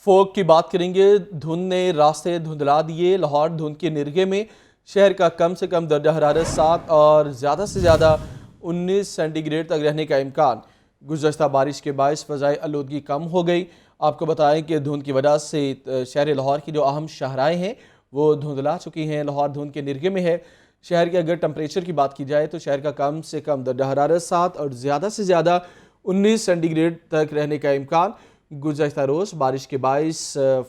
Fog की बात करेंगे। धुंध ने रास्ते धुंधला दिए। लाहौर धुंध के निरगे में शहर का कम से कम दर्जा हरारत 7 और ज़्यादा से ज़्यादा 19 सेंटीग्रेड तक रहने का इम्कान। गुज़श्ता बारिश के बायस फ़ज़ाई आलूदगी कम हो गई। आपको बताएं कि धुंध की वजह से शहर लाहौर की जो अहम शाहराएँ हैं वो धुंधला चुकी हैं। लाहौर धुंध के निरगे में है। शहर के अगर टेम्परेचर की बात की जाए तो शहर का कम से कम दर्जा हरारत 7 और ज़्यादा से ज़्यादा 19 सेंटीग्रेड तक रहने का इम्कान। गुज़श्ता रोज़ बारिश के बायस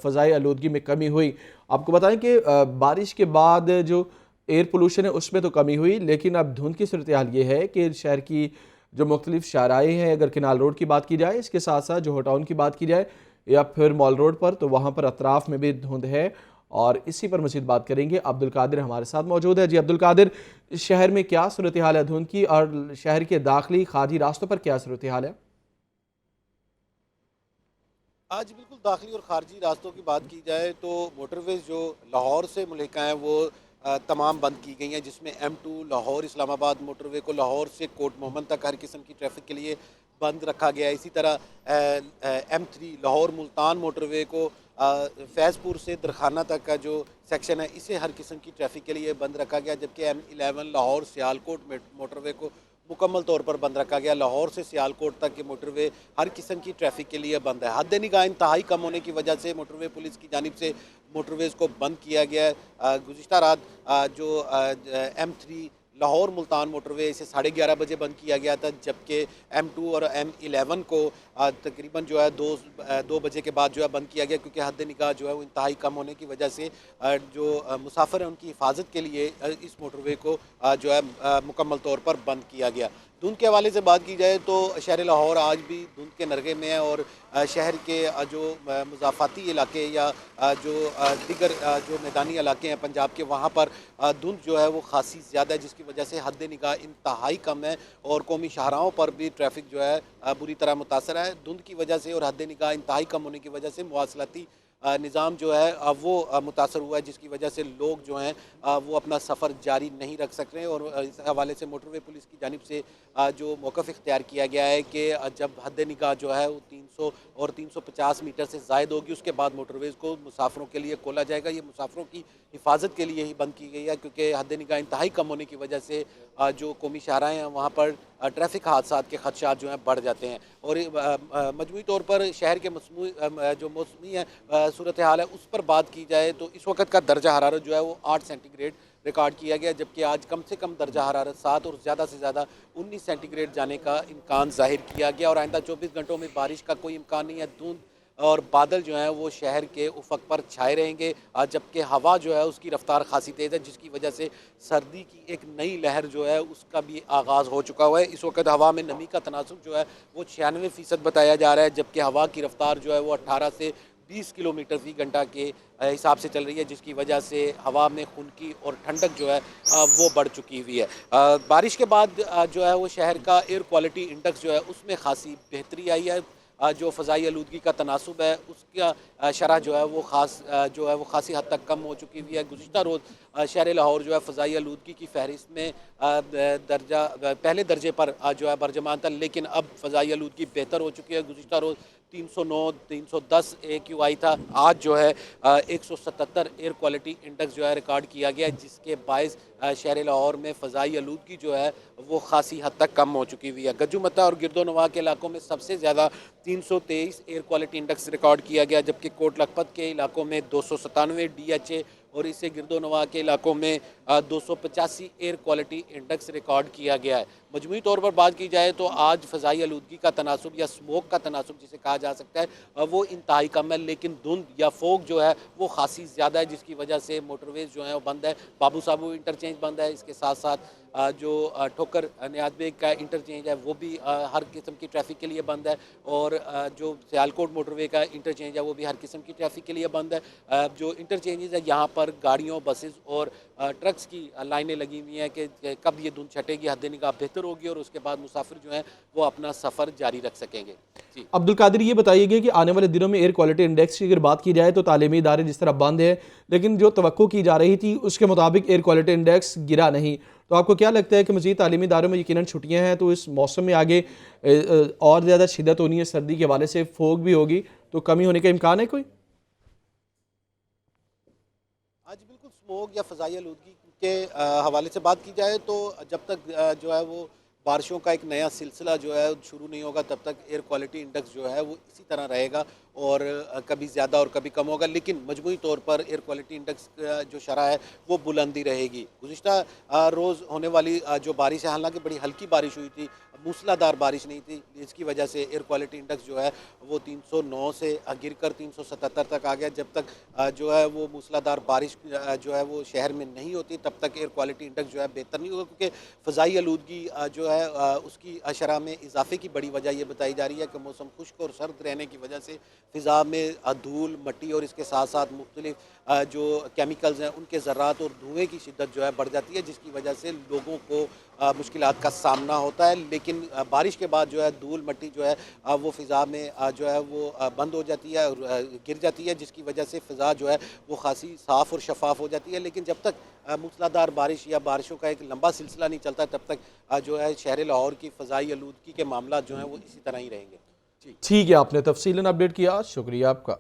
फ़ज़ाई आलूदगी में कमी हुई। आपको बताएं कि बारिश के बाद जो एयर पोल्यूशन है उसमें तो कमी हुई, लेकिन अब धुंध की सूरत हाल ये है कि शहर की जो मुख्तलिफ शाहराएँ हैं, अगर किनाल रोड की बात की जाए, इसके साथ साथ जोहर टाउन की बात की जाए या फिर मॉल रोड पर, तो वहाँ पर अतराफ़ में भी धुंध है। और इसी पर मज़ीद बात करेंगे। अब्दुल कादिर हमारे साथ मौजूद है। जी अब्दुल कादिर, शहर में क्या सूरत हाल है धुंध की, और शहर के दाखिली खारजी रास्तों पर क्या सूरत हाल है? आज बिल्कुल दाखिली और खारजी रास्तों की बात की जाए तो मोटरवेज जो लाहौर से मुल्हिका हैं वो तमाम बंद की गई हैं, जिसमें M2 लाहौर इस्लामाबाद मोटरवे को लाहौर से कोट मोहम्मद तक हर किस्म की ट्रैफिक के लिए बंद रखा गया है। इसी तरह M3 लाहौर मुल्तान मोटरवे को फैज़पुर से दरखाना तक का जो सेक्शन है इसे हर किस्म की ट्रैफिक के लिए बंद रखा गया, जबकि M11 लाहौर सियालकोट मोटरवे को मुकम्मल तौर पर बंद रखा गया। लाहौर से सियालकोट तक के मोटरवे हर किस्म की ट्रैफिक के लिए बंद है। हद निगाह इंतहाई कम होने की वजह से मोटरवे पुलिस की जानिब से मोटरवेज़ को बंद किया गया है। गुज़िश्ता रात जो M3 लाहौर मुल्तान मोटरवे इसे 11:30 बजे बंद किया गया था, जबकि M2 और M11 को तकरीबन जो है दो बजे के बाद जो है बंद किया गया, क्योंकि हद निगाह जो है वो इंतहाई कम होने की वजह से जो मुसाफिर हैं उनकी हिफाजत के लिए इस मोटरवे को जो है मुकम्मल तौर पर बंद किया गया। धुंध के हवाले से बात की जाए तो शहर लाहौर आज भी धुंध के नरगे में है, और शहर के जो मुज़ाफ़ाती इलाके या जो दीगर जो मैदानी इलाके हैं पंजाब के, वहाँ पर धुंध जो है वो खासी ज़्यादा है, जिसकी वजह से हद निगाह इंतहाई कम है और कौमी शाहराहों पर भी ट्रैफिक जो है बुरी तरह मुतासर है। धुंध की वजह से और हद निगाह इंतहाई कम होने की वजह से मवासलाती निज़ाम जो है वो मुतासर हुआ है, जिसकी वजह से लोग जो हैं वो अपना सफ़र जारी नहीं रख सक रहे हैं। और इस हवाले से मोटरवे पुलिस की जानिब से जो मौक़िफ़ इख्तियार किया गया है कि जब हद निगाह जो है वो 300 और 350 मीटर से ज़ायद होगी, उसके बाद मोटरवेज़ को मुसाफिरों के लिए खोला जाएगा। ये मुसाफिरों की हिफाजत के लिए ही बंद की गई है, क्योंकि हद निगाह इंतहाई कम होने की वजह से जो कौमी शाहराएँ हैं वहाँ पर ट्रैफिक हादसात के खदशात जो हैं बढ़ जाते हैं। और मजमूई तौर पर शहर के जो मौसमी है सूरत हाल है उस पर बात की जाए तो इस वक्त का दर्जा हरारत जो है वो 8 सेंटीग्रेड रिकॉर्ड किया गया, जबकि आज कम से कम दर्जा हरारत 7 और ज़्यादा से ज़्यादा 19 सेंटीग्रेड जाने का इम्कान ज़ाहिर किया गया। और आइंदा 24 घंटों में बारिश का कोई इम्कान नहीं है। धुंध और बादल जो हैं वो शहर के उफक पर छाए रहेंगे, जबकि हवा जो है उसकी रफ्तार खासी तेज़ है, जिसकी वजह से सर्दी की एक नई लहर जो है उसका भी आगाज़ हो चुका हुआ है। इस वक्त हवा में नमी का तनासुब जो है वो 96% बताया जा रहा है, जबकि हवा की रफ्तार जो है वो 18 से 20 किलोमीटर फ़ी घंटा के हिसाब से चल रही है, जिसकी वजह से हवा में खुनकी और ठंडक जो है वो बढ़ चुकी हुई है। बारिश के बाद जो है वो शहर का एयर क्वालिटी इंडेक्स जो है उसमें खासी बेहतरी आई है। जो फ़ज़ाई आलूदगी का तनासुब है उसका शरह जो है वो जो है वो खासी हद तक कम हो चुकी हुई है। गुज़िश्ता रोज़ शहर लाहौर जो है फ़ज़ाई आलूदगी की फ़हरिस्त में पहले दर्जे पर जो है बरजमान था, लेकिन अब फ़ज़ाई आलूदगी बेहतर हो चुकी है। गुज़िश्ता रोज़ 309 310 AQI था, आज जो है 177 एयर क्वालिटी इंडेक्स जो है रिकॉर्ड किया गया, जिसके बायस शहर लाहौर में फ़ज़ाई आलूदगी जो है वो खासी हद तक कम हो चुकी हुई है। गज्जुमता और गिरदोनवा के इलाकों में सबसे ज़्यादा 323 एयर क्वालिटी इंडेक्स रिकॉर्ड किया गया, जबकि कोट लखपत के इलाकों में 297 DHA और इससे गिरदोनवा के इलाकों में 285 एयर क्वालिटी इंडेक्स रिकॉर्ड किया गया है। मजमूई तौर पर बात की जाए तो आज फ़ज़ाई आलूदगी का तनासुब या स्मोक का तनासुब जिसे कहा जा सकता है वो इंतहाई कम है, लेकिन धुंध या फोग जो है वो खासी ज़्यादा है, जिसकी वजह से मोटरवेज़ जो हैं वो बंद है। बाबू साबू इंटरचेंज बंद है, इसके साथ साथ जो ठोकर नियाज बेग का इंटरचेंज है वो भी हर किस्म की ट्रैफिक के लिए बंद है, और जो सियालकोट मोटरवे का इंटरचेंज है वो भी हर किस्म की ट्रैफिक के लिए बंद है। जो इंटरचेंजेस है यहाँ पर गाड़ियों, बसेस और ट्रक्स की लाइनें लगी हुई हैं कि कब ये धुंध छटेगी, हद निगाह बेहतर होगी और उसके बाद मुसाफिर जो हैं वो अपना सफ़र जारी रख सकेंगे। जी अब्दुल कादिर, ये बताइएगा कि आने वाले दिनों में एयर क्वालिटी इंडेक्स की अगर बात की जाए तो तालीमी इदारे जिस तरह बंद है, लेकिन जो तवक्को की जा रही थी उसके मुताबिक एयर क्वालिटी इंडेक्स गिरा नहीं, तो आपको क्या लगता है कि मज़ीद तालीमी इदारों में यकीनन छुट्टियाँ हैं तो इस मौसम में आगे और ज़्यादा शिद्दत होनी है, सर्दी के हवाले से फोग भी होगी, तो कमी होने का इम्कान है कोई? आज बिल्कुल स्मोक या फ़ज़ाई आलूदगी के हवाले से बात की जाए तो जब तक जो है वो बारिशों का एक नया सिलसिला जो है शुरू नहीं होगा, तब तक एयर क्वालिटी इंडेक्स जो है वो इसी तरह रहेगा और कभी ज़्यादा और कभी कम होगा। लेकिन मजमूई तौर पर एयर क्वालिटी इंडेक्स जो शरह है वो बुलंदी रहेगी। गुज़िश्ता रोज़ होने वाली जो बारिश है, हालांकि बड़ी हल्की बारिश हुई थी, मूसलाधार बारिश नहीं थी, इसकी वजह से एयर क्वालिटी इंडेक्स जो है वो 309 से गिर कर 377 तक आ गया। जब तक जो है वो मूसलाधार बारिश जो है वो शहर में नहीं होती, तब तक एयर क्वालिटी इंडेक्स जो है बेहतर नहीं होगा, क्योंकि फ़ज़ाई आलूदगी जो है उसकी शरह में इजाफे की बड़ी वजह ये बताई जा रही है कि मौसम खुश्क और सर्द रहने की वजह से फ़िज़ा में धूल, मिट्टी और इसके साथ साथ मुख्तलिफ जो केमिकल्स हैं उनके ज़र्रात और धुएँ की शिद्दत जो है बढ़ जाती है, जिसकी वजह से लोगों को मुश्किलात का सामना होता है। लेकिन बारिश के बाद जो है धूल मिट्टी जो है वो फ़िज़ा में जो है वो बंद हो जाती है और गिर जाती है, जिसकी वजह से फ़िज़ा जो है वो खासी साफ़ और शफ़ाफ़ हो जाती है। लेकिन जब तक मूसलाधार बारिश या बारिशों का एक लंबा सिलसिला नहीं चलता, तब तक जो है शहर लाहौर की फ़ज़ाई आलूदगी के मामला जो हैं वो इसी तरह ही रहेंगे। जी। ठीक है, आपने तफसीलन अपडेट किया, शुक्रिया आपका।